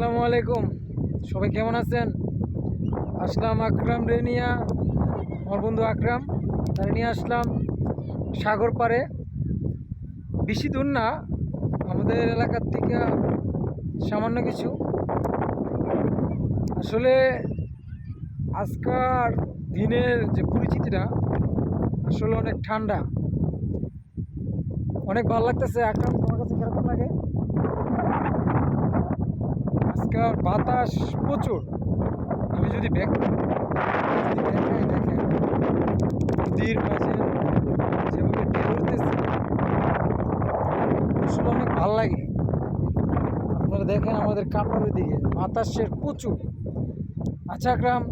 আসসালামু আলাইকুম। সবাই কেমন আছেন? আসলাম আকরাম রে নিয়া, আমার বন্ধু আকরাম তারে নিয়ে আসলাম সাগর পাড়ে। বেশি দূর না, আমাদের এলাকার থেকে সামান্য কিছু। আসলে আজকার দিনের যে পরিচিতিটা আসলে অনেক ঠান্ডা, অনেক ভালো লাগতেছে। আকরাম, তোমার কাছে কিরকম লাগে? আজকাল বাতাস প্রচুর। আমি যদি ব্যাক যদি দেখাই, দেখেন নদীর মাঝে যেভাবে ঢেউ উঠতেছে, আসলে অনেক ভালো লাগে। আপনারা দেখেন আমাদের কাপড়ের দিকে বাতাসের প্রচুর। আচ্ছা আকরাম,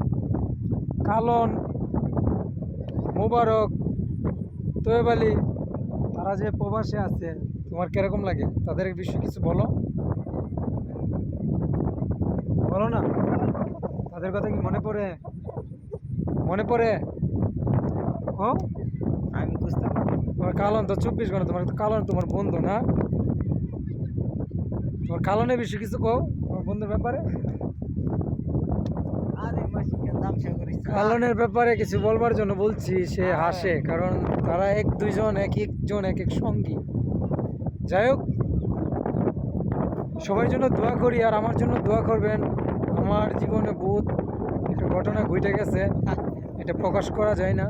কালন, মোবারক, তোয়েব আলী, তারা যে প্রবাসে আছে, তোমার কিরকম লাগে? তাদের বিষয়ে কিছু বলো। বলো না, তাদের কথা কি মনে পড়ে? মনে পড়ে? ও, আমি বুঝতে পারি। তোমার কালন তো 24 ঘন্টা, তোমার তো কালন তোমার বন্ধু না? তোমার কালনের বিষয়ে কিছু কও, তোমার বন্ধুর ব্যাপারে। আরে মাসিকে তামসা করিস না। কালনের ব্যাপারে কিছু বলবার জন্য বলছি, সে হাসে কারণ তারা এক দুইজন এক একজন এক এক সঙ্গী। যাই হোক, সবার জন্য দোয়া করি আর আমার জন্য দোয়া করবেন। আমার জীবনে বহুত একটা ঘটনা ঘটে গেছে, এটা প্রকাশ করা যায় না।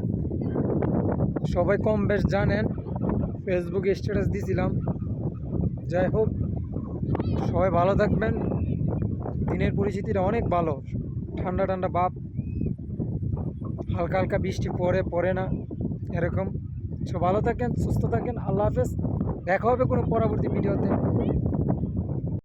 সবাই কম বেশ জানেন, ফেসবুকে স্ট্যাটাস দিয়েছিলাম। যাই হোক, সবাই ভালো থাকবেন। দিনের পরিস্থিতিটা অনেক ভালো, ঠান্ডা ঠান্ডা ভাব, হালকা হালকা বৃষ্টি পড়ে পড়ে না, এরকম। সব ভালো থাকেন, সুস্থ থাকেন। আল্লাহ হাফেজ। দেখা হবে কোনো পরবর্তী ভিডিওতে।